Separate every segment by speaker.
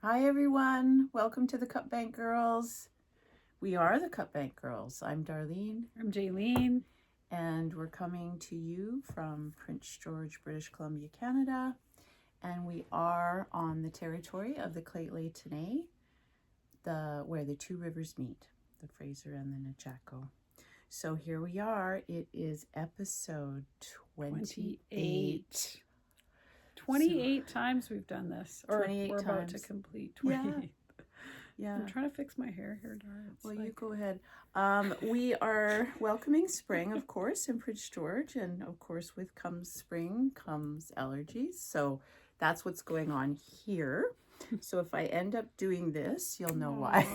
Speaker 1: Hi everyone, welcome to the Cupbank Girls. We are the Cupbank Girls. I'm Darlene.
Speaker 2: I'm Jaylene.
Speaker 1: And we're coming to you from Prince George, British Columbia, Canada. And we are on the territory of the Lheidli T'enneh, where the two rivers meet, the Fraser and the Nechako. So here we are. It is episode 28.
Speaker 2: 28 times we've done this. Or
Speaker 1: 28
Speaker 2: we're about to
Speaker 1: times.
Speaker 2: complete 28.
Speaker 1: Yeah.
Speaker 2: I'm trying to fix my hair here, Dar.
Speaker 1: Well, you go ahead. We are welcoming spring, of course, in Prince George. And of course, with comes spring, comes allergies. So that's what's going on here. So if I end up doing this, you'll know why.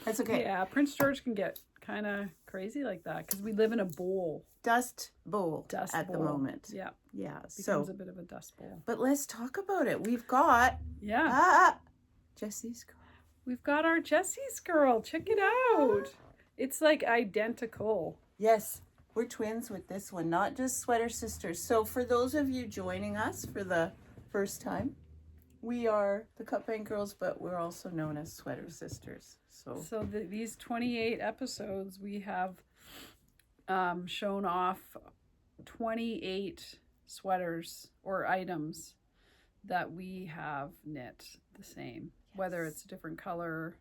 Speaker 1: That's okay.
Speaker 2: Yeah, Prince George can get kind of crazy like that because we live in a bowl.
Speaker 1: Dust bowl at the moment.
Speaker 2: Yeah.
Speaker 1: Yeah.
Speaker 2: It becomes a bit of a dust bowl.
Speaker 1: But let's talk about it. We've got Jessie'S girl.
Speaker 2: We've got our Jessie'S girl. Check it out. It's like identical.
Speaker 1: Yes. We're twins with this one, not just sweater sisters. So for those of you joining us for the first time, we are the Cupbank Girls, but we're also known as sweater sisters. So
Speaker 2: these 28 episodes, we have shown off 28 sweaters or items that we have knit the same. Yes. Whether it's a different color,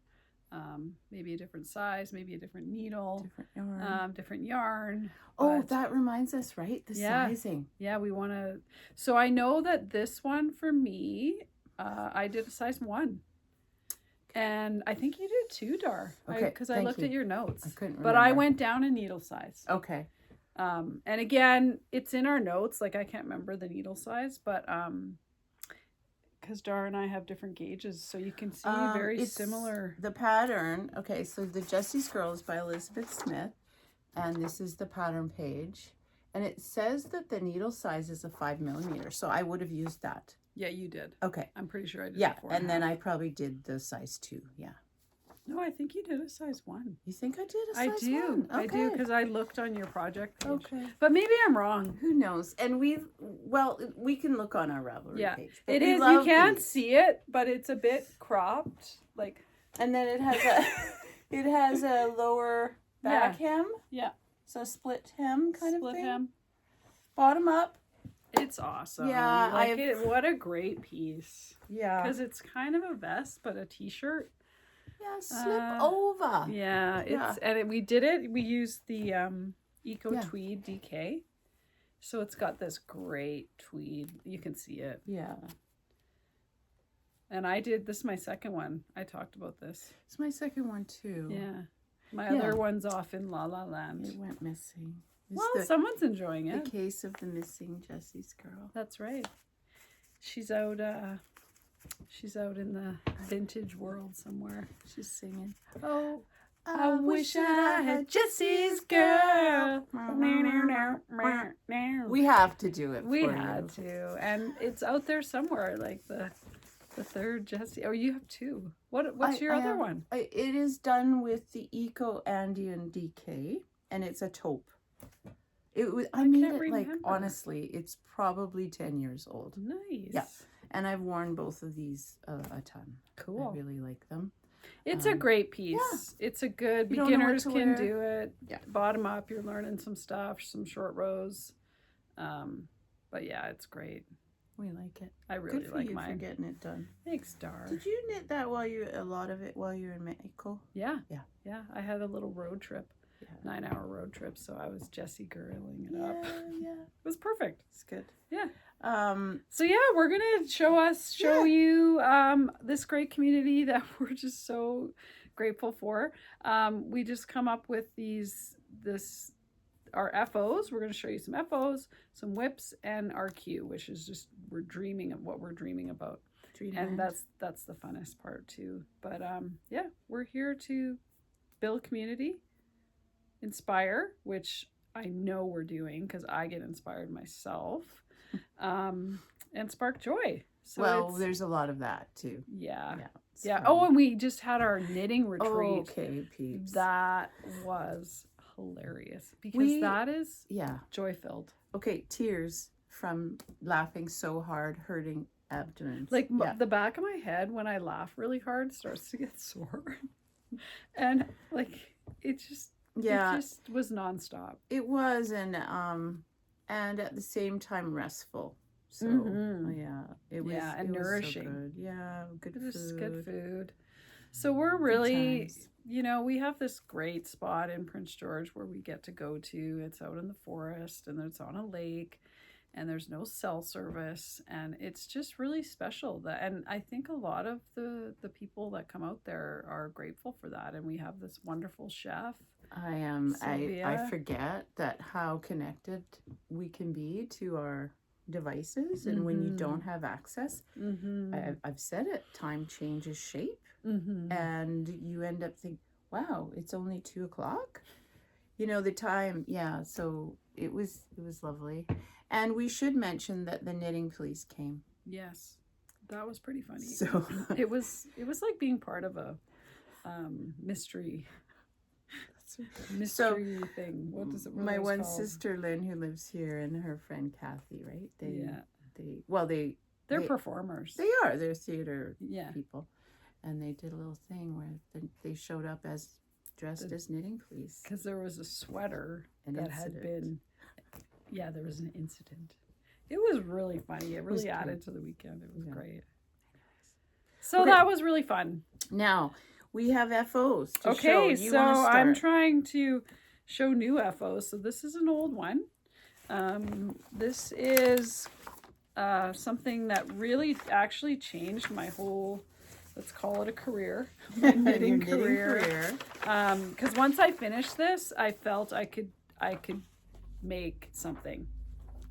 Speaker 2: maybe a different size, maybe a different needle, different yarn.
Speaker 1: Oh, that reminds us, right? The sizing.
Speaker 2: Yeah, we want to. So I know that this one for me, I did a size 1. And I think you did too, Dar.
Speaker 1: Okay,
Speaker 2: because I looked at your notes.
Speaker 1: I couldn't remember.
Speaker 2: But I went down in needle size.
Speaker 1: Okay.
Speaker 2: And again, it's in our notes. Like I can't remember the needle size, but because Dar and I have different gauges, so you can see very similar.
Speaker 1: The pattern. Okay, so the Jessie'S Girl is by Elizabeth Smith, and this is the pattern page, and it says that the needle size is a 5mm. So I would have used that.
Speaker 2: Yeah, you did.
Speaker 1: Okay.
Speaker 2: I'm pretty sure I did.
Speaker 1: Yeah, and then I probably did the size 2. Yeah.
Speaker 2: No, I think you did a size 1.
Speaker 1: You think I did a size 1?
Speaker 2: I do, because I looked on your project page.
Speaker 1: Okay.
Speaker 2: But maybe I'm wrong.
Speaker 1: Who knows? And we can look on our Ravelry page.
Speaker 2: It is. You can't see it, but it's a bit cropped. Like,
Speaker 1: and then it has a lower back hem.
Speaker 2: Yeah.
Speaker 1: So split hem kind of thing.
Speaker 2: Split hem.
Speaker 1: Bottom up.
Speaker 2: It's awesome.
Speaker 1: Yeah,
Speaker 2: what a great piece.
Speaker 1: Yeah.
Speaker 2: Because it's kind of a vest, but a t-shirt.
Speaker 1: Yeah, slip over.
Speaker 2: Yeah, we did it. We used the Eco Tweed DK. So it's got this great tweed. You can see it.
Speaker 1: Yeah.
Speaker 2: And this is my second one. I talked about this.
Speaker 1: It's my second one too.
Speaker 2: Yeah. My other one's off in La La Land.
Speaker 1: It went missing.
Speaker 2: Someone's enjoying it.
Speaker 1: The case of the missing Jessie'S girl.
Speaker 2: That's right. She's out in the vintage world somewhere.
Speaker 1: She's singing.
Speaker 2: Oh, I wish I had Jessie'S girl.
Speaker 1: We have to do it.
Speaker 2: We had to. And it's out there somewhere, like the third Jessie. Oh, you have 2. What's your other one?
Speaker 1: It is done with the Eco Andean DK, and it's a taupe. I made it like, honestly, it's probably 10 years old.
Speaker 2: Nice.
Speaker 1: Yeah. And I've worn both of these a ton.
Speaker 2: Cool.
Speaker 1: I really like them.
Speaker 2: It's a great piece. Yeah. It's a good, beginners can do it.
Speaker 1: Yeah.
Speaker 2: Bottom up, you're learning some stuff, some short rows. But yeah, it's great.
Speaker 1: We like it.
Speaker 2: I really
Speaker 1: Good for
Speaker 2: like
Speaker 1: you
Speaker 2: mine.
Speaker 1: for getting it done.
Speaker 2: Thanks, Dar.
Speaker 1: Did you knit that a lot of it while you were in Mexico?
Speaker 2: Yeah.
Speaker 1: Yeah.
Speaker 2: Yeah. I had a little road trip. 9-hour road trip, so I was Jessie girling it up.
Speaker 1: Yeah.
Speaker 2: It was perfect.
Speaker 1: It's good.
Speaker 2: Yeah.
Speaker 1: So
Speaker 2: yeah, we're gonna show you this great community that we're just so grateful for. We just come up with our FOs. We're gonna show you some FOs, some whips, and our Q, which is just we're dreaming of what we're dreaming about. And that's the funnest part too. But yeah, we're here to build community, inspire, which I know we're doing because I get inspired myself, and spark joy. So
Speaker 1: there's a lot of that too.
Speaker 2: Yeah. Oh, and we just had our knitting retreat.
Speaker 1: Okay, peeps.
Speaker 2: That was hilarious because that is joy filled.
Speaker 1: Okay, tears from laughing so hard, hurting abdomens.
Speaker 2: Like the back of my head when I laugh really hard starts to get sore. And like it just was nonstop.
Speaker 1: It was, and at the same time restful. So it was
Speaker 2: and nourishing.
Speaker 1: So good. Yeah,
Speaker 2: Good food. So we're really, we have this great spot in Prince George where we get to go to. It's out in the forest and it's on a lake and there's no cell service and it's just really special. And I think a lot of the people that come out there are grateful for that. And we have this wonderful chef.
Speaker 1: I forget that how connected we can be to our devices, and when you don't have access, I've said it, time changes shape, and you end up thinking, wow, it's only 2:00, the time. So it was lovely. And we should mention that the knitting police came.
Speaker 2: Yes, that was pretty funny.
Speaker 1: So
Speaker 2: it was like being part of a mystery thing. What does it?
Speaker 1: My one sister Lynn, who lives here, and her friend Kathy, right? They're
Speaker 2: performers.
Speaker 1: They're theater people, and they did a little thing where they showed up dressed as knitting police
Speaker 2: because there was a sweater had been. Yeah, there was an incident. It was really funny. It really added to the weekend. It was great. So that was really fun.
Speaker 1: Now we have FOs to show.
Speaker 2: Okay, so I'm trying to show new FOs. So this is an old one. This is something that really actually changed my whole, let's call it a career, my knitting career. Because once I finished this, I felt I could make something,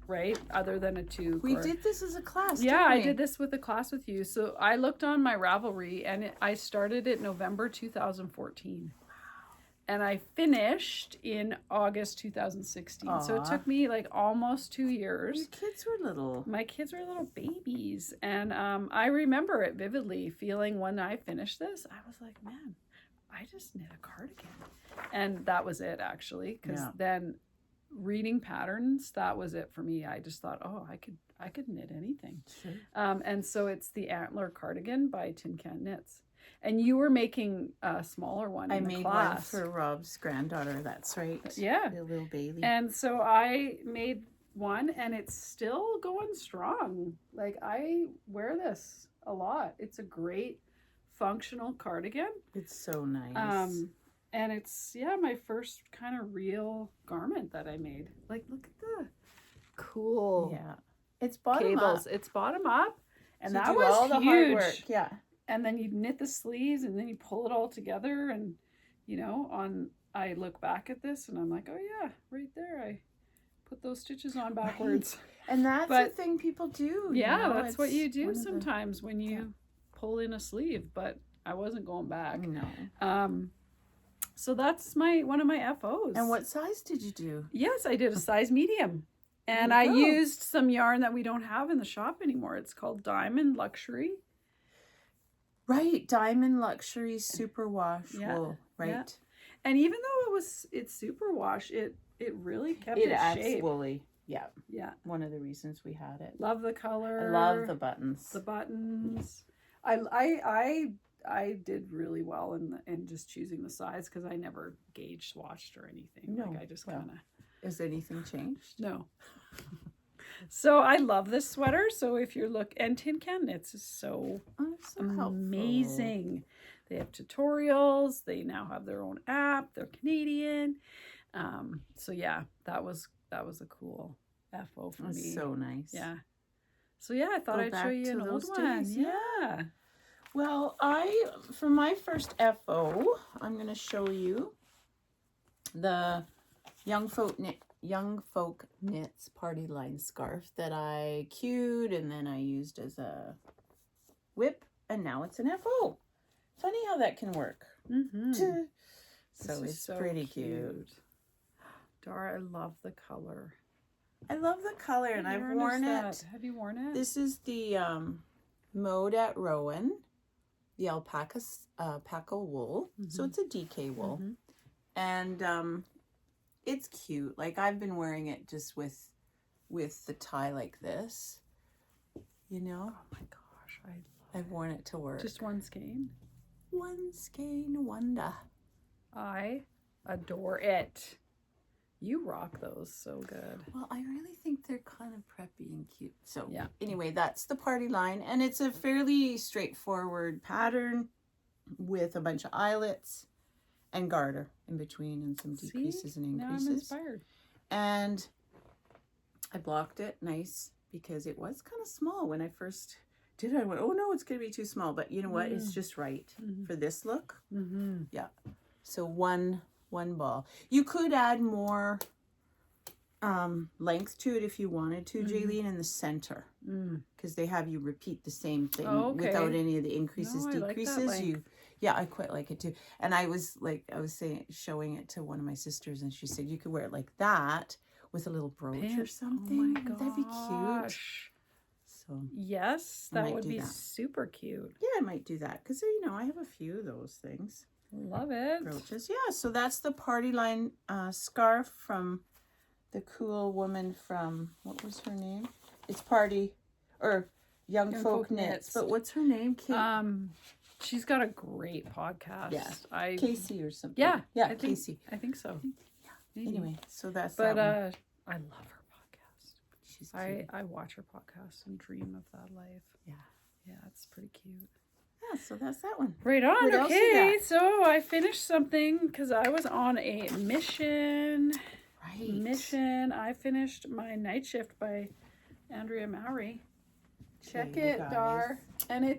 Speaker 2: right? Other than a tube.
Speaker 1: We did this as a class.
Speaker 2: Yeah, I did this with a class with you. So I looked on my Ravelry and I started it November 2014. Wow. And I finished in August 2016. Aww. So it took me like almost 2 years.
Speaker 1: Your kids were little.
Speaker 2: My kids were little babies. And I remember it vividly, feeling when I finished this, I was like, man, I just knit a cardigan. And that was it, actually. Because then reading patterns, that was it for me. I just thought, I could knit anything.
Speaker 1: Sure.
Speaker 2: And so it's the Antler Cardigan by Tin Can Knits. And you were making a smaller one in the class. I made one
Speaker 1: for Rob's granddaughter, that's right.
Speaker 2: Yeah.
Speaker 1: The little Bailey.
Speaker 2: And so I made one and it's still going strong. Like I wear this a lot. It's a great functional cardigan.
Speaker 1: It's so nice.
Speaker 2: And it's, my first kind of real garment that I made. Like, look at the cool
Speaker 1: it's bottom
Speaker 2: cables.
Speaker 1: Up.
Speaker 2: It's bottom up. And
Speaker 1: so
Speaker 2: that was
Speaker 1: all the
Speaker 2: huge.
Speaker 1: Hard work. Yeah.
Speaker 2: And then you knit the sleeves and then you pull it all together. And, I look back at this and I'm like, oh, yeah, right there. I put those stitches on backwards.
Speaker 1: Right. And that's the thing people do.
Speaker 2: Yeah, that's what you do sometimes when you pull in a sleeve. But I wasn't going back.
Speaker 1: No.
Speaker 2: So that's one of my FOs.
Speaker 1: And what size did you do?
Speaker 2: Yes, I did a size medium. And I used some yarn that we don't have in the shop anymore. It's called Diamond Luxury.
Speaker 1: Right, Diamond Luxury Superwash wool. Right.
Speaker 2: Yeah. And even though it's superwash, it really kept its shape.
Speaker 1: It adds woolly. Yeah.
Speaker 2: Yeah.
Speaker 1: One of the reasons we had it.
Speaker 2: Love the color.
Speaker 1: I love the buttons.
Speaker 2: The buttons. I did really well in just choosing the size because I never gauge swatched or anything.
Speaker 1: No.
Speaker 2: Like I just kind of.
Speaker 1: Has anything changed?
Speaker 2: No. So I love this sweater. So if you're and Tin Can Knits is so amazing.
Speaker 1: Helpful.
Speaker 2: They have tutorials. They now have their own app. They're Canadian. So yeah, that was a cool FO for me.
Speaker 1: So nice.
Speaker 2: Yeah. So yeah, I thought I'd show you an old one. Yeah.
Speaker 1: Well, for my first FO, I'm going to show you the Young Folk Knits Party Line scarf that I queued and then I used as a whip, and now it's an FO. Funny how that can work.
Speaker 2: Mm-hmm.
Speaker 1: So it's pretty cute.
Speaker 2: Dara, I love the color.
Speaker 1: I love the color, and I've worn it.
Speaker 2: Have you worn it?
Speaker 1: This is the Mode at Rowan, the alpaca wool. Mm-hmm. So it's a DK wool. Mm-hmm. And it's cute. Like I've been wearing it just with the tie like this. you know?
Speaker 2: Oh my gosh,
Speaker 1: I've worn it to work.
Speaker 2: Just one skein.
Speaker 1: One skein wonder.
Speaker 2: I adore it. You rock those so good.
Speaker 1: Well, I really think they're kind of preppy and cute. So
Speaker 2: yeah.
Speaker 1: Anyway, that's the party line. And it's a fairly straightforward pattern with a bunch of eyelets and garter in between and some decreases and increases.
Speaker 2: Now I'm inspired.
Speaker 1: And I blocked it nice because it was kind of small when I first did it. I went, oh no, it's going to be too small. But you know what? It's just right for this look. Yeah. So one ball. You could add more length to it if you wanted to, Jaylene, in the center, because they have you repeat the same thing without any of the increases, decreases. I quite like it too. And I was showing it to one of my sisters, and she said you could wear it like that with a little brooch or something.
Speaker 2: Oh my gosh.
Speaker 1: That'd be cute. So
Speaker 2: yes, that would be super cute.
Speaker 1: Yeah, I might do that because I have a few of those things.
Speaker 2: Love it.
Speaker 1: Brooches. Yeah, so that's the party line scarf from the cool woman from, what was her name? It's Young Folk Knits. But what's her name?
Speaker 2: She's got a great podcast.
Speaker 1: Yeah. Casey or something.
Speaker 2: Yeah,
Speaker 1: Casey.
Speaker 2: I think so.
Speaker 1: Yeah. Anyway, so that's
Speaker 2: that one.
Speaker 1: I
Speaker 2: love her podcast.
Speaker 1: She's cute.
Speaker 2: I watch her podcast and dream of that life.
Speaker 1: Yeah.
Speaker 2: Yeah, it's pretty cute.
Speaker 1: Yeah, so that's that one.
Speaker 2: Right on.
Speaker 1: What else you
Speaker 2: Okay,
Speaker 1: got?
Speaker 2: so I finished something because I was on a mission.
Speaker 1: Right.
Speaker 2: I finished my Night Shift by Andrea Mowry. Check
Speaker 1: Okay,
Speaker 2: it, Dar. And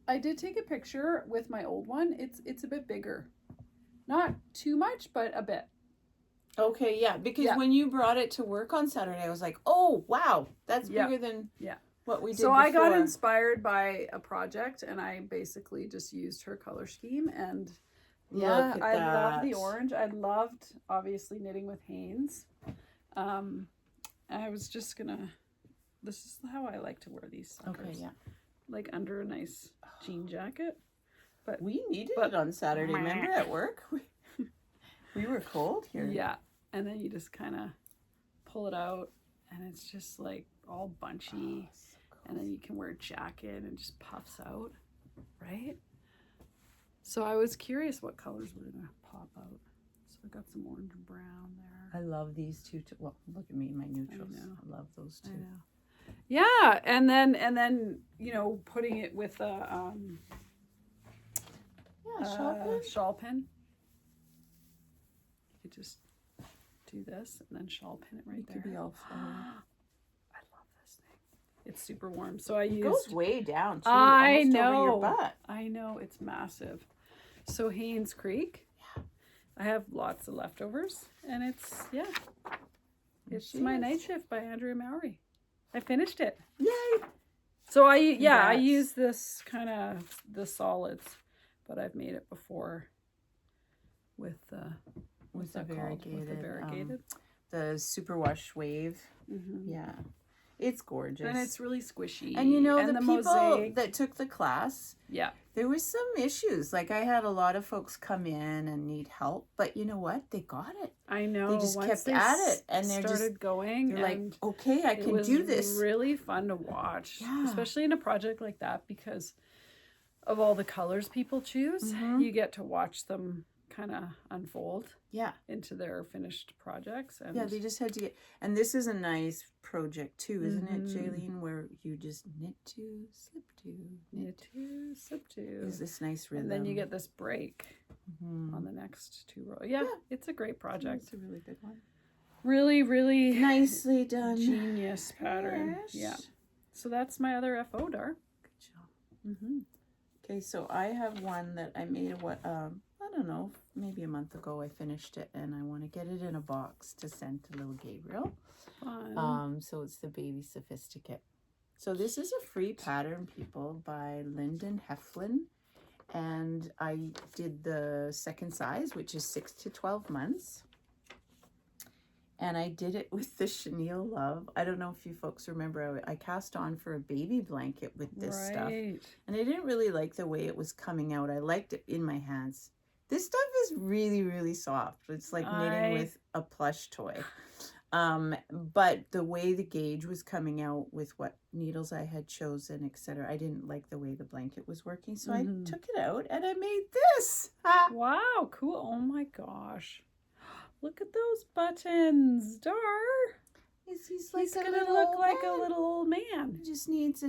Speaker 2: I did take a picture with my old one. It's a bit bigger. Not too much, but a bit.
Speaker 1: Okay, yeah, because when you brought it to work on Saturday, I was like, oh, wow, that's bigger than what we did before.
Speaker 2: I got inspired by a project, and I basically just used her color scheme, and I love the orange. I loved, obviously, knitting with Hanes. I was just gonna, this is how I like to wear these suckers.
Speaker 1: Okay, yeah.
Speaker 2: Like under a nice jean jacket. But
Speaker 1: we needed it on Saturday, remember, at work? We were cold here.
Speaker 2: Yeah, and then you just kind of pull it out, and it's just like all bunchy, so cool. And then you can wear a jacket and it just puffs out, right? So I was curious what colors were gonna pop out. So I got some orange and brown there.
Speaker 1: I love these two. Well, look at me, my neutrals. I love those two.
Speaker 2: I know. Yeah, and then putting it with a shawl pin. You could just do this and then shawl pin it right there. Could be all fun. I love this thing. It's super warm. So it goes
Speaker 1: way down too.
Speaker 2: I
Speaker 1: almost
Speaker 2: know.
Speaker 1: Over your butt.
Speaker 2: I know, it's massive. So Haynes Creek. Yeah. I have lots of leftovers, and it's my Night Shift by Andrea Mowry. I finished it. Yay! So I use this kind of the solids, but I've made it before with the variegated.
Speaker 1: The superwash wave. Mm-hmm. Yeah. It's gorgeous.
Speaker 2: And it's really squishy.
Speaker 1: And the people mosaic that took the class, there was some issues. Like I had a lot of folks come in and need help, but you know what? They got it.
Speaker 2: I know.
Speaker 1: They just kept at it, and they're like, okay, I can do this.
Speaker 2: It was really fun to watch, especially in a project like that, because of all the colors people choose. Mm-hmm. You get to watch them kind of unfold into their finished projects. And
Speaker 1: they just had to get, and this is a nice project too, isn't it, Jaylene, where you just knit two, slip two, knit two, slip two. Is this nice rhythm.
Speaker 2: And then you get this break on the next two rows. Yeah, it's a great project.
Speaker 1: It's a really good one.
Speaker 2: Really, really
Speaker 1: nicely done.
Speaker 2: Genius pattern. Yes. Yeah. So that's my other FO, Dar.
Speaker 1: Good job. Mm-hmm. Okay, so I have one that I made I don't know, maybe a month ago. I finished it, and I want to get it in a box to send to little Gabriel. Fun. So it's the Baby Sophisticate. So this is a free pattern, people, by Lyndon Heflin, and I did the second size, which is 6 to 12 months. And I did it with the chenille love. I don't know if you folks remember, I cast on for a baby blanket with this stuff. And I didn't really like the way it was coming out. I liked it in my hands. This stuff is really, really soft. It's like knitting with a plush toy. But the way the gauge was coming out with what needles I had chosen, etc., I didn't like the way the blanket was working, so I took it out and I made this.
Speaker 2: Wow, cool. Oh my gosh. Look at those buttons, Dar.
Speaker 1: He's
Speaker 2: gonna look like a little old man.
Speaker 1: He just needs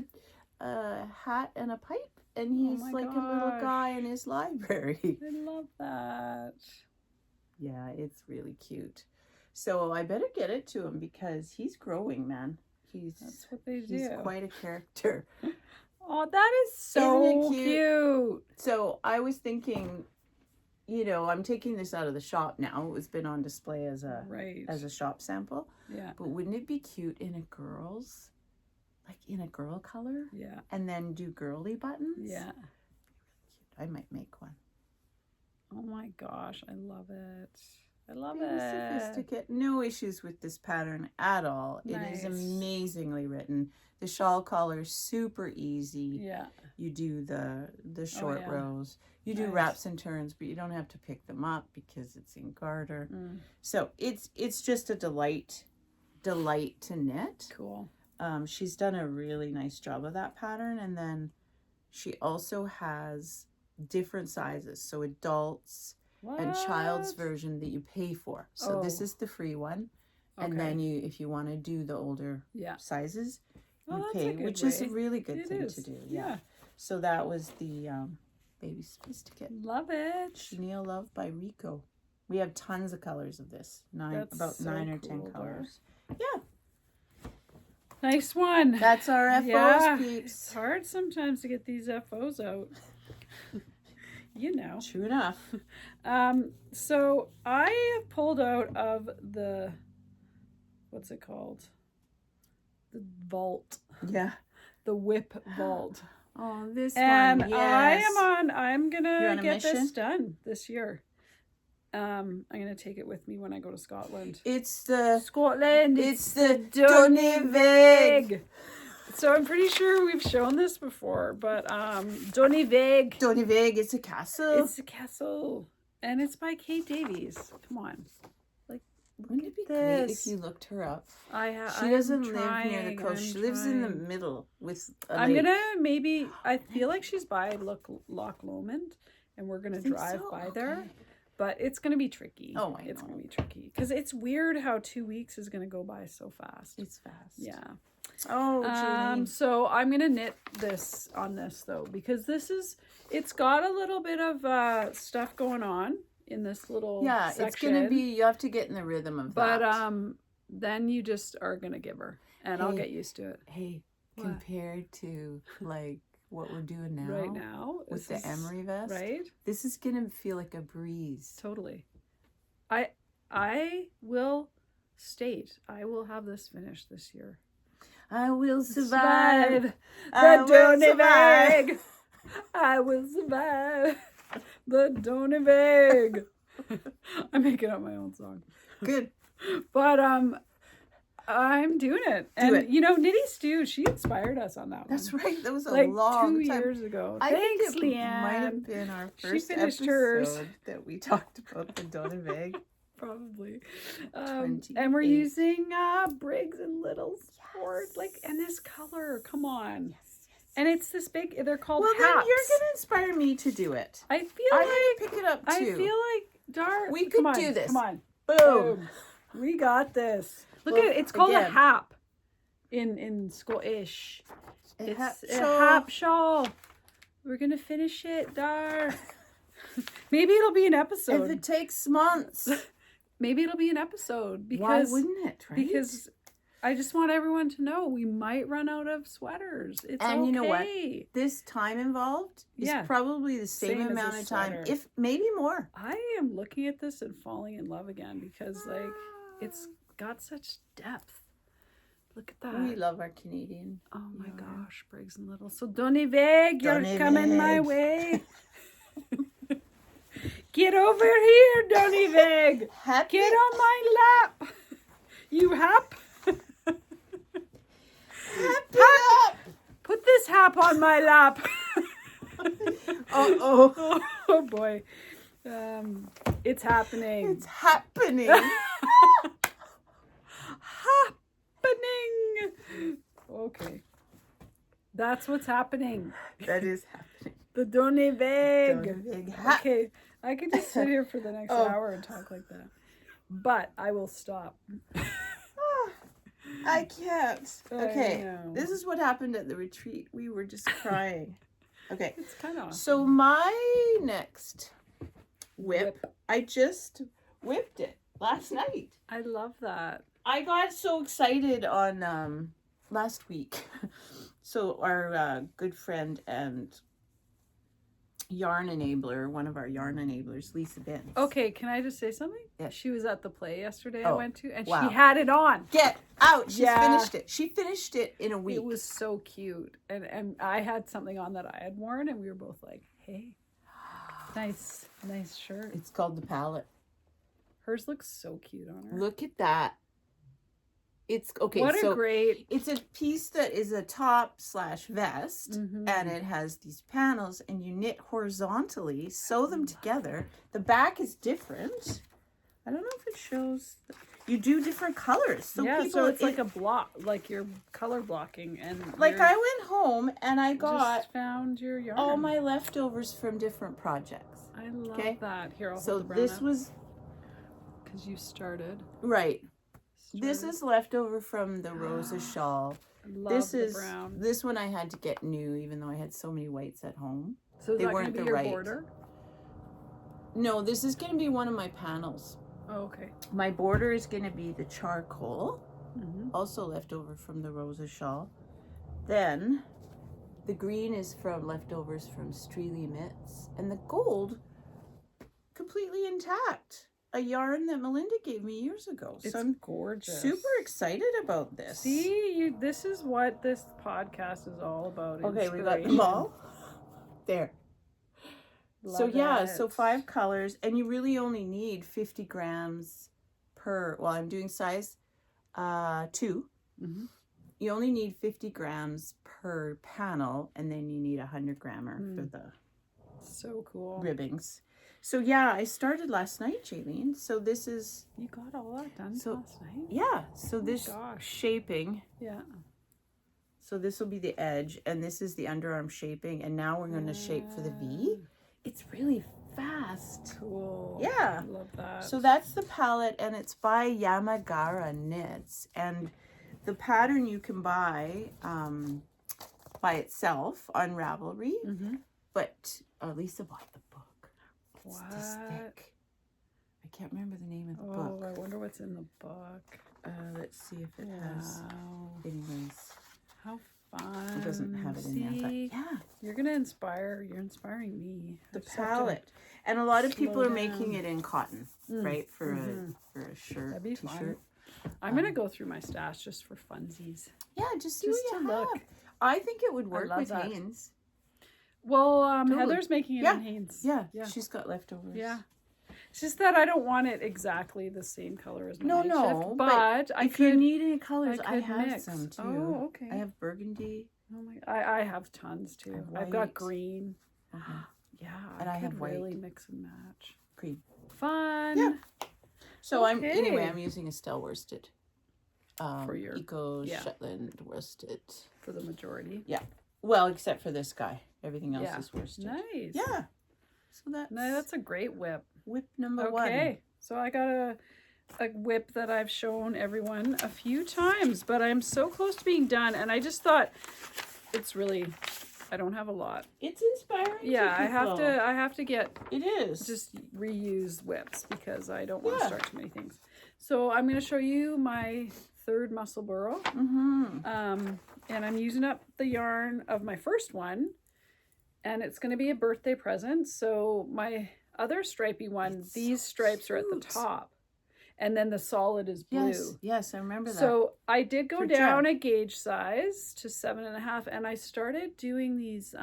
Speaker 1: a hat and a pipe, and he's like a little guy in his library.
Speaker 2: I love that.
Speaker 1: Yeah, it's really cute. So I better get it to him because he's growing, man.
Speaker 2: That's what they do.
Speaker 1: He's quite a character.
Speaker 2: Oh, that is so cute.
Speaker 1: So I was thinking, I'm taking this out of the shop now. It's been on display as a shop sample.
Speaker 2: Yeah.
Speaker 1: But wouldn't it be cute in a girl color?
Speaker 2: Yeah.
Speaker 1: And then do girly buttons?
Speaker 2: Yeah.
Speaker 1: I might make one.
Speaker 2: Oh my gosh, I love it. I love
Speaker 1: Very
Speaker 2: it.
Speaker 1: sophisticated. No issues with this pattern at all.
Speaker 2: Nice.
Speaker 1: It is amazingly written. The shawl collar is super easy.
Speaker 2: Yeah.
Speaker 1: You do the short rows. You do
Speaker 2: Nice.
Speaker 1: wraps and turns, but you don't have to pick them up because it's in garter. So it's just a delight to knit.
Speaker 2: Cool.
Speaker 1: She's done a really nice job of that pattern, and then she also has different sizes, so adults and child's version that you pay for. So this is the free one, and then if you want to do the older sizes, you pay, which is a really good thing to do. Yeah. So that was the Baby Sophisticate.
Speaker 2: Love it.
Speaker 1: Chenille Love by Rico. We have tons of colors of this. About 9 or 10 colors. Yeah.
Speaker 2: Nice one.
Speaker 1: That's our FOs, peeps.
Speaker 2: It's hard sometimes to get these FOs out.
Speaker 1: True enough.
Speaker 2: So I have pulled out of the, what's it called? The vault.
Speaker 1: Yeah.
Speaker 2: The whip vault.
Speaker 1: Oh, this
Speaker 2: and
Speaker 1: one, yes.
Speaker 2: I'm gonna get
Speaker 1: mission?
Speaker 2: this done this year. I'm gonna take it with me when I go to Scotland.
Speaker 1: It's the
Speaker 2: Scotland.
Speaker 1: It's the Donnivig.
Speaker 2: So I'm pretty sure we've shown this before, but Donnivig.
Speaker 1: Donnivig, it's a castle.
Speaker 2: It's a castle, and it's by Kate Davies. Come on,
Speaker 1: wouldn't it be great if you looked her up? She doesn't live near the coast. She lives in the middle with a lake.
Speaker 2: I feel like she's by Loch Lomond, and we're gonna drive by there. But it's gonna be tricky.
Speaker 1: Oh, I know.
Speaker 2: It's gonna be tricky because it's weird how 2 weeks is gonna go by so fast.
Speaker 1: It's fast.
Speaker 2: Yeah.
Speaker 1: Oh, Jaylene.
Speaker 2: So I'm gonna knit this though because it's got a little bit of stuff going on in this little section.
Speaker 1: It's gonna be, you have to get in the rhythm of that.
Speaker 2: But then you just are gonna give her, and I'll get used to it.
Speaker 1: Hey, compared to like what we're doing now,
Speaker 2: right now
Speaker 1: with the emery vest,
Speaker 2: right?
Speaker 1: This is gonna feel like a breeze.
Speaker 2: Totally. I will state I will have this finished this year.
Speaker 1: I will survive.
Speaker 2: The Donnivig. I will survive. The Donnivig. I'm making up my own song.
Speaker 1: Good.
Speaker 2: But I'm doing it. And Nitty Stew, she inspired us on that one.
Speaker 1: That's right. That was a
Speaker 2: like
Speaker 1: long
Speaker 2: 2
Speaker 1: time.
Speaker 2: years ago.
Speaker 1: I
Speaker 2: Thanks,
Speaker 1: think it
Speaker 2: Leanne.
Speaker 1: might have been our first
Speaker 2: finished
Speaker 1: episode
Speaker 2: hers.
Speaker 1: that we talked about the Donnivig.
Speaker 2: Probably. And we're using Briggs and Little's board. And this color, come on. Yes. And it's this big, they're called
Speaker 1: Well,
Speaker 2: hats.
Speaker 1: then you're going to inspire me to do it.
Speaker 2: I feel
Speaker 1: I'm going to pick it up too.
Speaker 2: I feel like,
Speaker 1: we could do this.
Speaker 2: Come on.
Speaker 1: Boom.
Speaker 2: We got this. Look at it. It's called a hap in Scottish. It's a hap shawl. We're going to finish it, Dar. Maybe it'll be an episode.
Speaker 1: If it takes months.
Speaker 2: Maybe it'll be an episode. Because,
Speaker 1: why wouldn't it, right?
Speaker 2: Because I just want everyone to know we might run out of sweaters. It's
Speaker 1: and
Speaker 2: you
Speaker 1: know what? This time involved is probably the same amount of time, if maybe more.
Speaker 2: I am looking at this and falling in love again because it's got such depth. Look at that.
Speaker 1: We love our Canadian.
Speaker 2: Oh my gosh, Briggs and Little. So Donnivig, you're coming my way. Get over here, Donnivig. Get on my lap. You hap. Hap. Put this hap on my lap. Oh boy. It's happening.
Speaker 1: It's happening.
Speaker 2: happening? Okay. That's what's happening.
Speaker 1: That is happening.
Speaker 2: The Donne Vague.
Speaker 1: Ha-
Speaker 2: Okay. I could just sit here for the next hour and talk like that. But I will stop.
Speaker 1: I can't. Okay.
Speaker 2: I know.
Speaker 1: This is what happened at the retreat. We were just crying. Okay.
Speaker 2: It's kind of awesome.
Speaker 1: So my next whip, I just whipped it last night.
Speaker 2: I love that.
Speaker 1: I got so excited on last week. So our good friend and yarn enabler, one of our yarn enablers, Lisa Benz.
Speaker 2: Okay, can I just say something?
Speaker 1: Yeah.
Speaker 2: She was at the play yesterday I
Speaker 1: Oh,
Speaker 2: went to, and
Speaker 1: wow.
Speaker 2: she had it on.
Speaker 1: Get out. She
Speaker 2: Yeah.
Speaker 1: finished it. She finished it in a week.
Speaker 2: It was so cute. And I had something on that I had worn, and we were both like, hey, nice shirt.
Speaker 1: It's called the palette.
Speaker 2: Hers looks so cute on her.
Speaker 1: Look at that. It's okay.
Speaker 2: What
Speaker 1: so
Speaker 2: a great...
Speaker 1: it's a piece that is a top/vest,
Speaker 2: Mhm.
Speaker 1: and it has these panels, and you knit horizontally, sew them together. The back is different. I don't know if it shows. You do different colors, so
Speaker 2: yeah,
Speaker 1: people.
Speaker 2: so it's like a block, like you're color blocking, and
Speaker 1: like
Speaker 2: you're
Speaker 1: I went home and I got
Speaker 2: just found your yarn.
Speaker 1: all my leftovers from different projects.
Speaker 2: I love
Speaker 1: Okay.
Speaker 2: that. Here, I'll
Speaker 1: So
Speaker 2: hold the brown
Speaker 1: this was
Speaker 2: because you started.
Speaker 1: right. This is leftover from the Rosa shawl.
Speaker 2: I love
Speaker 1: This
Speaker 2: the
Speaker 1: is
Speaker 2: brown.
Speaker 1: this one I had to get new, even though I had so many whites at home.
Speaker 2: So is
Speaker 1: they
Speaker 2: that going
Speaker 1: weren't
Speaker 2: to be
Speaker 1: the
Speaker 2: your
Speaker 1: right.
Speaker 2: border?
Speaker 1: No, this is going to be one of my panels.
Speaker 2: Oh, okay.
Speaker 1: My border is going to be the charcoal,
Speaker 2: Mm-hmm.
Speaker 1: also left over from the Rosa shawl. Then the green is from leftovers from Streely Mitts, and the gold completely intact. A yarn that Melinda gave me years ago.
Speaker 2: It's
Speaker 1: So I'm
Speaker 2: gorgeous.
Speaker 1: super excited about this.
Speaker 2: See, this is what this podcast is all about.
Speaker 1: Okay, we got them all. There. So yeah, so 5 colors, and you really only need 50 grams per, well, I'm doing size 2.
Speaker 2: Mm-hmm.
Speaker 1: You only need 50 grams per panel, and then you need a 100 grammer for the
Speaker 2: So cool.
Speaker 1: ribbings. So yeah, I started last night, Jaylene. So this is,
Speaker 2: You got all that done
Speaker 1: So-
Speaker 2: last night?
Speaker 1: yeah, so this
Speaker 2: gosh.
Speaker 1: shaping,
Speaker 2: Yeah.
Speaker 1: so this will be the edge, and this is the underarm shaping, and now we're going to shape for the V. It's really fast.
Speaker 2: Cool.
Speaker 1: Yeah.
Speaker 2: Love that.
Speaker 1: So that's the palette, and it's by Yamagara Knits, and the pattern you can buy by itself on Ravelry,
Speaker 2: Mm-hmm.
Speaker 1: but Lisa bought the book. It's this
Speaker 2: What?
Speaker 1: thick. I can't remember the name of the
Speaker 2: Oh, I
Speaker 1: book.
Speaker 2: wonder what's in the book.
Speaker 1: Let's see if it has
Speaker 2: Wow.
Speaker 1: anyways.
Speaker 2: How fun.
Speaker 1: It doesn't have it in there, but
Speaker 2: See?
Speaker 1: yeah,
Speaker 2: You're inspiring me. I
Speaker 1: the
Speaker 2: just have to-
Speaker 1: palette. And a lot of people
Speaker 2: slow
Speaker 1: are making
Speaker 2: down.
Speaker 1: it in cotton, right? For
Speaker 2: Mhm.
Speaker 1: a shirt,
Speaker 2: That'd be fun.
Speaker 1: t-shirt.
Speaker 2: I'm gonna go through my stash just for funsies.
Speaker 1: Yeah, just see
Speaker 2: Just
Speaker 1: what
Speaker 2: to
Speaker 1: you
Speaker 2: look.
Speaker 1: have. I think it would work
Speaker 2: love
Speaker 1: with
Speaker 2: that.
Speaker 1: Hanes.
Speaker 2: Well,
Speaker 1: Totally.
Speaker 2: Heather's making it
Speaker 1: Yeah.
Speaker 2: in Hanes.
Speaker 1: Yeah,
Speaker 2: Yeah.
Speaker 1: she's got leftovers.
Speaker 2: Yeah. It's just that I don't want it exactly the same color as my
Speaker 1: No,
Speaker 2: night
Speaker 1: no,
Speaker 2: shift,
Speaker 1: but
Speaker 2: but I
Speaker 1: if
Speaker 2: could
Speaker 1: you need any colors,
Speaker 2: I
Speaker 1: I
Speaker 2: could
Speaker 1: have
Speaker 2: mix.
Speaker 1: some too.
Speaker 2: Oh, okay.
Speaker 1: I have burgundy.
Speaker 2: Oh my! I have tons too.
Speaker 1: have
Speaker 2: I've got
Speaker 1: white.
Speaker 2: green.
Speaker 1: Uh-huh.
Speaker 2: Yeah,
Speaker 1: And I
Speaker 2: could
Speaker 1: have white.
Speaker 2: really mix and match.
Speaker 1: Cream.
Speaker 2: Fun.
Speaker 1: Yeah. So
Speaker 2: Okay.
Speaker 1: I'm using Estelle worsted.
Speaker 2: For your-
Speaker 1: Eco
Speaker 2: yeah.
Speaker 1: Shetland worsted.
Speaker 2: For the majority.
Speaker 1: Well, except for this guy. Everything else
Speaker 2: Yeah.
Speaker 1: is worsted.
Speaker 2: Nice.
Speaker 1: Yeah. So that's,
Speaker 2: No, that's a great whip.
Speaker 1: whip number 1.
Speaker 2: Okay, so I got a whip that I've shown everyone a few times, but I'm so close to being done, and I just thought it's really, I don't have a lot.
Speaker 1: It's inspiring.
Speaker 2: Yeah,
Speaker 1: to
Speaker 2: I
Speaker 1: people.
Speaker 2: have to get
Speaker 1: It is.
Speaker 2: just reused whips because I don't want to
Speaker 1: Yeah.
Speaker 2: start too many things. So I'm going to show you my third muscle burrow, and I'm using up the yarn of my first one, and it's going to be a birthday present. So my other stripy one,
Speaker 1: It's
Speaker 2: these
Speaker 1: so
Speaker 2: stripes are at the
Speaker 1: cute.
Speaker 2: top, and then the solid is blue.
Speaker 1: Yes, I remember that.
Speaker 2: So I did go
Speaker 1: For
Speaker 2: down
Speaker 1: Jen.
Speaker 2: a gauge size to 7.5, and I started doing these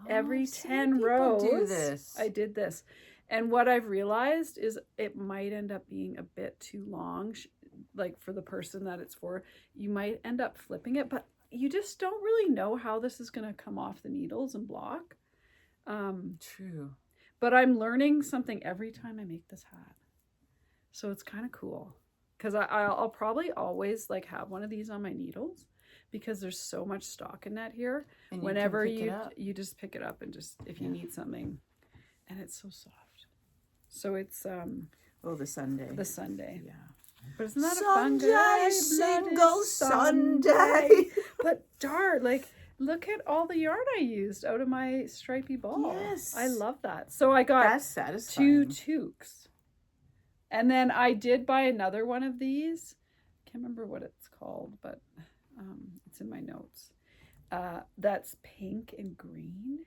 Speaker 2: every
Speaker 1: I've seen
Speaker 2: 10
Speaker 1: people
Speaker 2: rows.
Speaker 1: do this.
Speaker 2: I did this, and what I've realized is it might end up being a bit too long, like for the person that it's for. You might end up flipping it, but you just don't really know how this is going to come off the needles and block.
Speaker 1: True.
Speaker 2: But I'm learning something every time I make this hat. So it's kind of cool because I'll probably always like have one of these on my needles because there's so much stockinette here.
Speaker 1: And
Speaker 2: Whenever
Speaker 1: you can pick it up.
Speaker 2: you just pick it up and just if you need something, and it's so soft. So it's
Speaker 1: the Sunday.
Speaker 2: The Sunday.
Speaker 1: Yeah.
Speaker 2: But isn't that a fun day?
Speaker 1: Single
Speaker 2: Bloody
Speaker 1: Sunday.
Speaker 2: But darn, like look at all the yarn I used out of my stripy ball.
Speaker 1: Yes.
Speaker 2: I love that. So I got
Speaker 1: That's satisfying.
Speaker 2: 2 toques. And then I did buy another one of these. Can't remember what it's called, but it's in my notes. That's pink and green.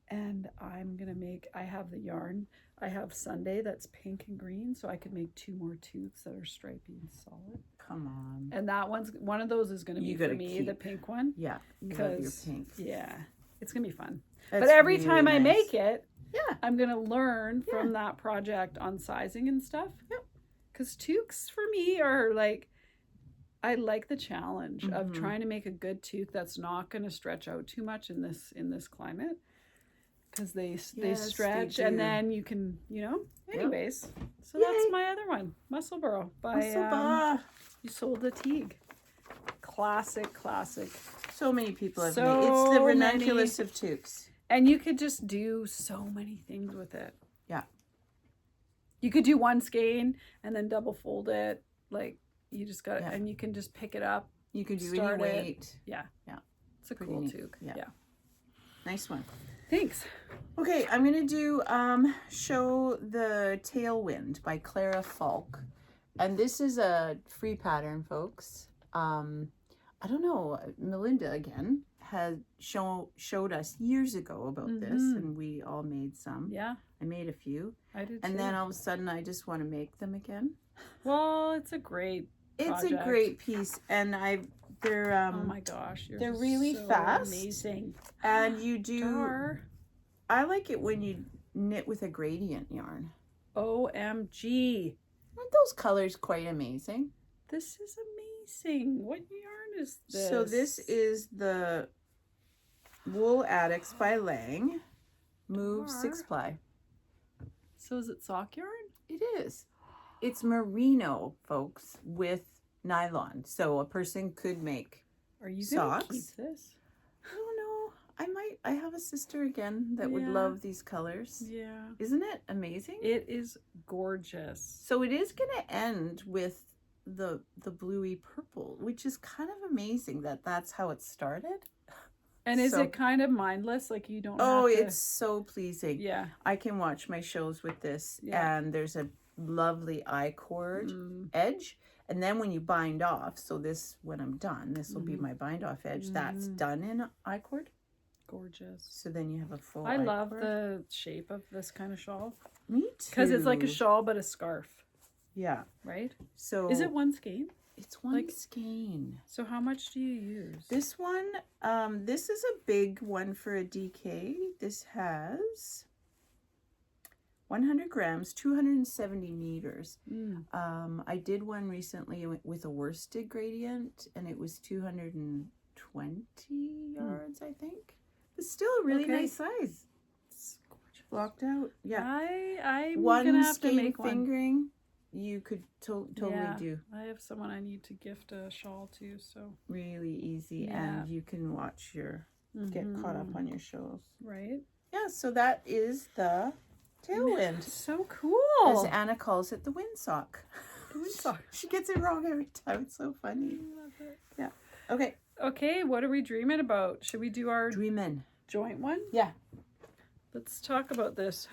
Speaker 2: And I'm going to make, I have the yarn. I have Sunday that's pink and green, so I could make 2 more toques that are stripy and solid.
Speaker 1: Come on.
Speaker 2: And that one of those is going to be for me, the pink one.
Speaker 1: Yeah, you love your pink.
Speaker 2: Yeah, it's going to be fun.
Speaker 1: That's
Speaker 2: but every
Speaker 1: really
Speaker 2: time I
Speaker 1: nice.
Speaker 2: make it,
Speaker 1: Yeah.
Speaker 2: I'm going to learn from that project on sizing and stuff.
Speaker 1: Yep.
Speaker 2: Because toques for me are like, I like the challenge of trying to make a good toque that's not going to stretch out too much in this climate. Because they stretch and then you can, anyways. So that's my other one, Musselburgh by You Sold the Teague. Classic.
Speaker 1: So many people have
Speaker 2: So
Speaker 1: made it's the
Speaker 2: many.
Speaker 1: ranunculus of toques.
Speaker 2: And you could just do so many things with it.
Speaker 1: Yeah.
Speaker 2: You could do one skein and then double fold it. Like you just got it, and you can just pick it up.
Speaker 1: You could do
Speaker 2: start
Speaker 1: any
Speaker 2: it.
Speaker 1: weight.
Speaker 2: Yeah. It's a
Speaker 1: Pretty
Speaker 2: cool
Speaker 1: neat.
Speaker 2: toque.
Speaker 1: Yeah.
Speaker 2: Yeah.
Speaker 1: Nice one.
Speaker 2: Thanks.
Speaker 1: Okay, I'm gonna do show the Tailwind by Clara Falk, and this is a free pattern, folks. I don't know, Melinda again had showed us years ago about this, and we all made some.
Speaker 2: Yeah,
Speaker 1: I made a few,
Speaker 2: I did.
Speaker 1: and
Speaker 2: too.
Speaker 1: then all of a sudden I just want to make them again.
Speaker 2: Well, it's a great.
Speaker 1: It's a great piece, and they're
Speaker 2: oh my gosh,
Speaker 1: they're really
Speaker 2: so
Speaker 1: fast.
Speaker 2: Amazing.
Speaker 1: And you do.
Speaker 2: Dar.
Speaker 1: I like it when you knit with a gradient yarn.
Speaker 2: OMG.
Speaker 1: Aren't those colors quite amazing?
Speaker 2: This is amazing. What yarn is this?
Speaker 1: So this is the Wool Addicts by Lang. Move
Speaker 2: Dar.
Speaker 1: 6-ply.
Speaker 2: So is it sock yarn?
Speaker 1: It is. It's merino, folks, with nylon. So a person could make
Speaker 2: Are you gonna
Speaker 1: socks.
Speaker 2: keep this?
Speaker 1: I don't know. I have a sister again that would
Speaker 2: Yeah.
Speaker 1: love these colors.
Speaker 2: Yeah.
Speaker 1: Isn't it amazing?
Speaker 2: It is gorgeous.
Speaker 1: So it is going to end with the bluey purple, which is kind of amazing that that's how it started.
Speaker 2: And is
Speaker 1: So-
Speaker 2: it kind of mindless? Like you don't
Speaker 1: Oh,
Speaker 2: have to...
Speaker 1: it's so pleasing.
Speaker 2: Yeah.
Speaker 1: I can watch my shows with this,
Speaker 2: Yeah.
Speaker 1: and there's a lovely I-cord
Speaker 2: Mm.
Speaker 1: edge. And then when you bind off, so this, when I'm done, this will be my bind off edge. That's done in I-cord.
Speaker 2: Gorgeous.
Speaker 1: So then you have a full
Speaker 2: I love
Speaker 1: I-cord.
Speaker 2: the shape of this kind of shawl.
Speaker 1: Me too.
Speaker 2: Because it's like a shawl but a scarf,
Speaker 1: Yeah.
Speaker 2: right?
Speaker 1: So
Speaker 2: Is it one skein?
Speaker 1: It's one
Speaker 2: like-
Speaker 1: skein.
Speaker 2: So how much do you use?
Speaker 1: This one, this is a big one for a DK. This has 100 grams, 270 meters. I did one recently with a worsted gradient, and it was 220 yards, I think. But still a really
Speaker 2: Okay.
Speaker 1: nice size.
Speaker 2: It's gorgeous.
Speaker 1: Blocked out. Yeah.
Speaker 2: I'm
Speaker 1: One
Speaker 2: gonna have to
Speaker 1: skein
Speaker 2: make one.
Speaker 1: fingering, you could totally
Speaker 2: Yeah.
Speaker 1: do.
Speaker 2: I have someone I need to gift a shawl to, so
Speaker 1: Really easy,
Speaker 2: Yeah.
Speaker 1: and you can watch get caught up on your shows.
Speaker 2: right.
Speaker 1: Yeah, so that is the Tailwind.
Speaker 2: So cool.
Speaker 1: As Anna calls it, the windsock.
Speaker 2: The windsock.
Speaker 1: She gets it wrong every time. It's so funny. Yeah. Okay.
Speaker 2: Okay, what are we dreaming about? Should we do our
Speaker 1: Dreamin'.
Speaker 2: joint one?
Speaker 1: Yeah.
Speaker 2: Let's talk about this.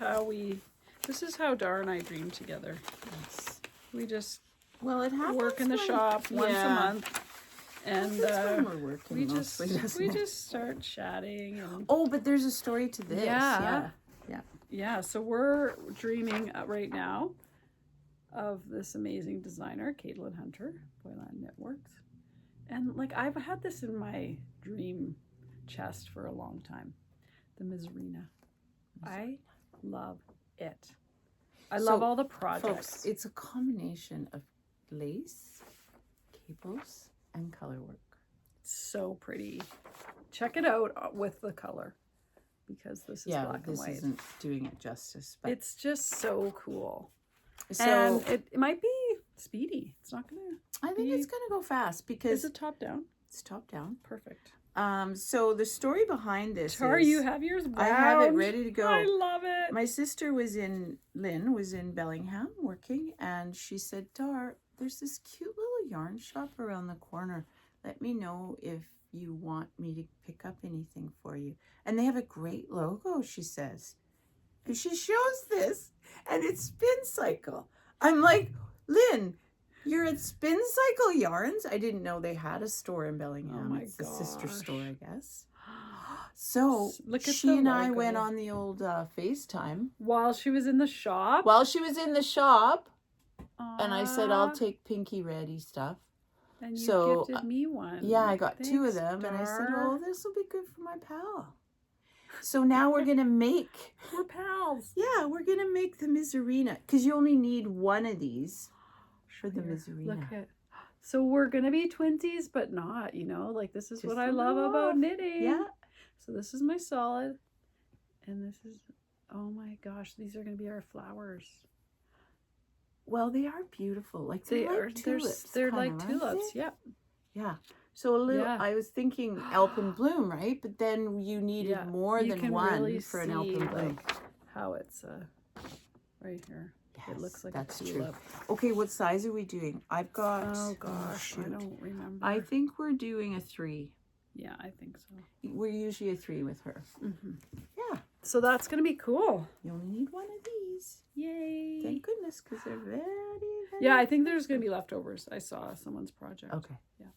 Speaker 2: This is how Dar and I dream together.
Speaker 1: Yes.
Speaker 2: We just
Speaker 1: Well, it happens.
Speaker 2: work in the shop once a month, and
Speaker 1: That's when we're working
Speaker 2: we
Speaker 1: mostly,
Speaker 2: just
Speaker 1: doesn't it?
Speaker 2: start chatting. And,
Speaker 1: Oh, but there's a story to this.
Speaker 2: Yeah.
Speaker 1: Yeah.
Speaker 2: yeah, so we're dreaming right now of this amazing designer, Caitlin Hunter, Boyland Knitworks. And like I've had this in my dream chest for a long time. The Miserina. I love it. I love all the projects.
Speaker 1: Folks, it's a combination of lace, cables, and color work.
Speaker 2: So pretty. Check it out with the color because this is black and
Speaker 1: this
Speaker 2: white.
Speaker 1: isn't doing it justice. But
Speaker 2: It's just so cool.
Speaker 1: so
Speaker 2: And it might be speedy. It's not gonna.
Speaker 1: I think it's gonna go fast because
Speaker 2: Is it top down?
Speaker 1: it's top down.
Speaker 2: Perfect.
Speaker 1: So the story behind this
Speaker 2: Tar,
Speaker 1: is,
Speaker 2: you have yours? Wow.
Speaker 1: I have it ready to go.
Speaker 2: I love it.
Speaker 1: My sister Lynn was in Bellingham working, and she said, Tar, there's this cute little yarn shop around the corner. Let me know if you want me to pick up anything for you. And they have a great logo, she says. And she shows this, and it's Spin Cycle. I'm like, Lynn, you're at Spin Cycle Yarns? I didn't know they had a store in Bellingham.
Speaker 2: Oh my
Speaker 1: it's a sister
Speaker 2: gosh.
Speaker 1: store, I guess. So
Speaker 2: Look at
Speaker 1: she
Speaker 2: the
Speaker 1: and I
Speaker 2: logo.
Speaker 1: went on the old FaceTime.
Speaker 2: While she was in the shop?
Speaker 1: While she was in the shop,
Speaker 2: Aww.
Speaker 1: and I said, I'll take Pinky Ready stuff.
Speaker 2: And you
Speaker 1: So,
Speaker 2: gifted me one.
Speaker 1: Yeah, I got 2 of
Speaker 2: Thanks,
Speaker 1: them, and I said,
Speaker 2: Dar.
Speaker 1: oh, this will be good for my pal. So now we're going to make...
Speaker 2: We're pals.
Speaker 1: Yeah, we're going to make the Miserina, because you only need one of these for the
Speaker 2: Here,
Speaker 1: Miserina.
Speaker 2: Look at. So we're gonna be twinsies, but not. You know, like this is
Speaker 1: Just
Speaker 2: what I
Speaker 1: a
Speaker 2: love
Speaker 1: little
Speaker 2: about
Speaker 1: off.
Speaker 2: knitting.
Speaker 1: Yeah.
Speaker 2: So this is my solid, and this is. Oh my gosh, these are gonna be our flowers.
Speaker 1: Well, they are beautiful. Like they're like tulips.
Speaker 2: They're
Speaker 1: kinda,
Speaker 2: like
Speaker 1: aren't
Speaker 2: tulips.
Speaker 1: they?
Speaker 2: Yep.
Speaker 1: Yeah. So a little.
Speaker 2: Yeah.
Speaker 1: I was thinking Alpen Bloom, right? But then you needed
Speaker 2: Yeah,
Speaker 1: more
Speaker 2: you
Speaker 1: than
Speaker 2: can
Speaker 1: one
Speaker 2: really
Speaker 1: for an
Speaker 2: see,
Speaker 1: Alpen Bloom.
Speaker 2: like, how it's right here.
Speaker 1: Yes,
Speaker 2: It looks like
Speaker 1: that's
Speaker 2: a
Speaker 1: true.
Speaker 2: tulip.
Speaker 1: Okay, what size are we doing? I've got.
Speaker 2: Oh gosh, I
Speaker 1: shoot.
Speaker 2: don't remember.
Speaker 1: I think we're doing a 3.
Speaker 2: Yeah, I think so.
Speaker 1: We're usually a 3 with her.
Speaker 2: Mm-hmm.
Speaker 1: Yeah.
Speaker 2: So that's gonna be cool.
Speaker 1: You only need one of these.
Speaker 2: Yay!
Speaker 1: Thank goodness, because they're very, very.
Speaker 2: Yeah, I think there's gonna be leftovers. I saw someone's project.
Speaker 1: Okay.
Speaker 2: Yeah.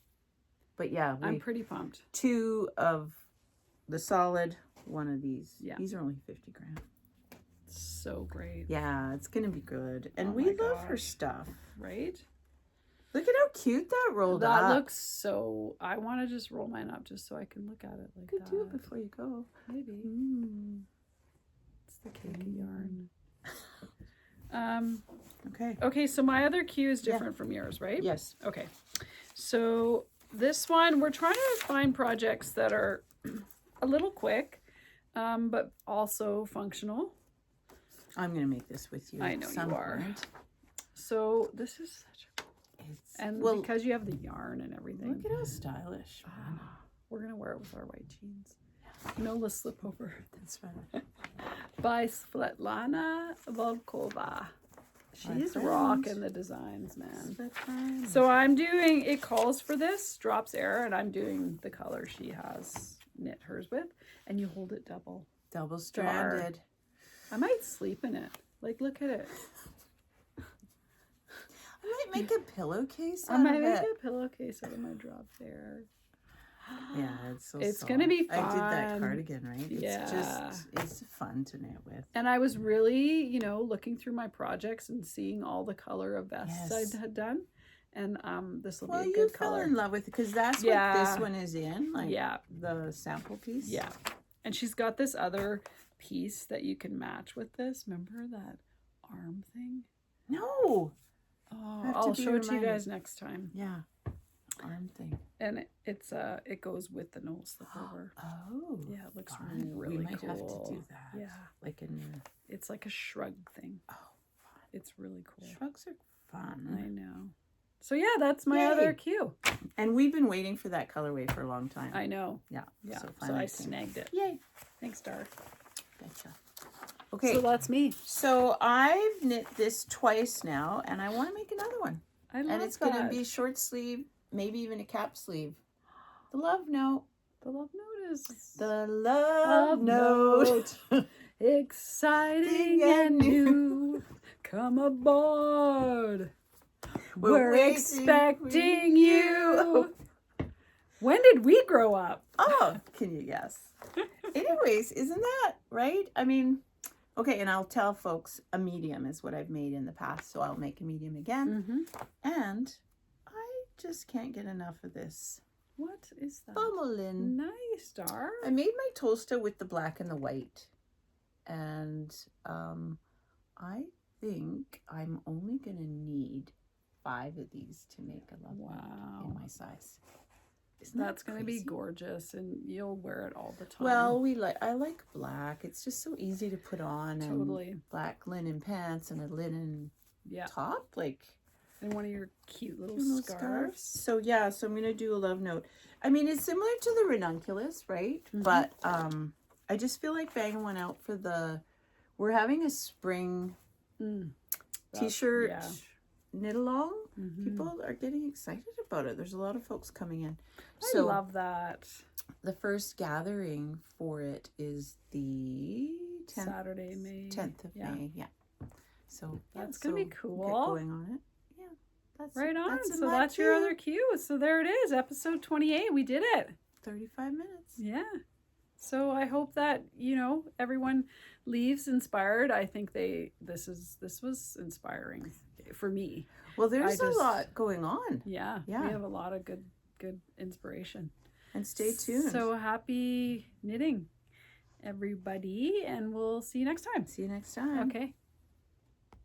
Speaker 1: But yeah,
Speaker 2: I'm pretty pumped.
Speaker 1: 2 of the solid, 1 of these.
Speaker 2: Yeah.
Speaker 1: These are only 50 grams.
Speaker 2: So great.
Speaker 1: Yeah, it's gonna be good, and
Speaker 2: Oh
Speaker 1: we
Speaker 2: my
Speaker 1: love her
Speaker 2: gosh.
Speaker 1: stuff.
Speaker 2: Right?
Speaker 1: Look at how cute that rolled
Speaker 2: That
Speaker 1: up.
Speaker 2: looks so. I want to just roll mine up just so I can look at it like
Speaker 1: Could
Speaker 2: that.
Speaker 1: do it before you go.
Speaker 2: Maybe. It's the cake of yarn.
Speaker 1: Okay.
Speaker 2: Okay, so my other cue is different from yours, right?
Speaker 1: Yes.
Speaker 2: Okay. So this one, we're trying to find projects that are a little quick, but also functional.
Speaker 1: I'm gonna make this with you.
Speaker 2: I know
Speaker 1: at some
Speaker 2: you are.
Speaker 1: point.
Speaker 2: So this is such a
Speaker 1: It's,
Speaker 2: and
Speaker 1: well,
Speaker 2: because you have the yarn and everything.
Speaker 1: look at how stylish. Man.
Speaker 2: We're gonna wear it with our white jeans. Nola Slipover
Speaker 1: That's right.
Speaker 2: by Svetlana Volkova. She's
Speaker 1: friend.
Speaker 2: rocking the designs, man.
Speaker 1: That's fine.
Speaker 2: So I'm doing, it calls for this, drops air, and I'm doing the color she has knit hers with. And you hold it double.
Speaker 1: Double stranded.
Speaker 2: I might sleep in it. Like, look at it.
Speaker 1: I might make a pillowcase
Speaker 2: I
Speaker 1: out
Speaker 2: might
Speaker 1: of
Speaker 2: make
Speaker 1: it.
Speaker 2: a pillowcase out of my dropped air.
Speaker 1: Yeah, it's so
Speaker 2: It's
Speaker 1: soft.
Speaker 2: gonna be
Speaker 1: I did that
Speaker 2: fun.
Speaker 1: cardigan, right? It's
Speaker 2: Yeah.
Speaker 1: just, it's fun to knit with.
Speaker 2: And I was really, you know, looking through my projects and seeing all the color of vests
Speaker 1: Yes.
Speaker 2: I had done. And this will
Speaker 1: Well,
Speaker 2: be a
Speaker 1: you
Speaker 2: good
Speaker 1: fell
Speaker 2: color.
Speaker 1: in love with it because that's
Speaker 2: Yeah.
Speaker 1: what this one is in, like
Speaker 2: Yeah.
Speaker 1: the sample piece.
Speaker 2: Yeah. And she's got this other piece that you can match with this. Remember that arm thing?
Speaker 1: No.
Speaker 2: Oh,
Speaker 1: have to
Speaker 2: I'll
Speaker 1: be
Speaker 2: show it to you
Speaker 1: reminded.
Speaker 2: guys next time.
Speaker 1: Yeah. Arm thing.
Speaker 2: And it goes with the Nola Slipover.
Speaker 1: Oh.
Speaker 2: Yeah, it looks
Speaker 1: fun.
Speaker 2: really
Speaker 1: We might
Speaker 2: cool.
Speaker 1: have to do that.
Speaker 2: Yeah.
Speaker 1: Like a new.
Speaker 2: It's like a shrug thing.
Speaker 1: Oh,
Speaker 2: It's really cool.
Speaker 1: shrugs are fun.
Speaker 2: I know. So yeah, that's my
Speaker 1: Yay.
Speaker 2: other cue.
Speaker 1: And we've been waiting for that colorway for a long time.
Speaker 2: I know.
Speaker 1: Yeah.
Speaker 2: Yeah. So,
Speaker 1: finally
Speaker 2: I
Speaker 1: it came.
Speaker 2: snagged it.
Speaker 1: Yay.
Speaker 2: Thanks, Dar.
Speaker 1: Gotcha. Okay.
Speaker 2: So that's me.
Speaker 1: So I've knit this twice now, and I want to make another one.
Speaker 2: I love
Speaker 1: And it's
Speaker 2: that.
Speaker 1: going to be short sleeve, maybe even a cap sleeve. The love note.
Speaker 2: The love note is
Speaker 1: The love note.
Speaker 2: exciting and new. Come aboard. We're
Speaker 1: waiting
Speaker 2: expecting you. When did we grow up?
Speaker 1: Oh, can you guess? Anyways, isn't that right? I mean, okay, and I'll tell folks a medium is what I've made in the past, so I'll make a medium again. And I just can't get enough of this.
Speaker 2: What is that?
Speaker 1: Bummelin.
Speaker 2: Nice, Dar.
Speaker 1: I made my toaster with the black and the white. And I think I'm only going to need 5 of these to make a love note in my size. Isn't that
Speaker 2: That's going to be
Speaker 1: crazy?
Speaker 2: gorgeous, and you'll wear it all the time.
Speaker 1: Well, I like black. It's just so easy to put on.
Speaker 2: Totally.
Speaker 1: And black linen pants and a linen
Speaker 2: yeah.
Speaker 1: top. Like,
Speaker 2: And one of your cute little
Speaker 1: Cute little
Speaker 2: scarves.
Speaker 1: So yeah, so I'm going to do a love note. I mean, it's similar to the ranunculus, right? But I just feel like banging one out for we're having a spring t-shirt knit along. People are getting excited about it. There's a lot of folks coming in.
Speaker 2: I love that.
Speaker 1: The first gathering for it is the 10th,
Speaker 2: Saturday, May
Speaker 1: 10th of May. Yeah. So
Speaker 2: that's gonna be cool.
Speaker 1: Get going on it. Yeah.
Speaker 2: That's right on. So that's your other cue. So there it is, episode 28. We did it.
Speaker 1: 35 minutes.
Speaker 2: Yeah. So I hope that, you know, everyone leaves inspired. I think this was inspiring for me.
Speaker 1: Well, there's a lot going on.
Speaker 2: Yeah. We have a lot of good inspiration.
Speaker 1: And stay tuned.
Speaker 2: So happy knitting, everybody, and we'll see you next time.
Speaker 1: See you next time.
Speaker 2: Okay.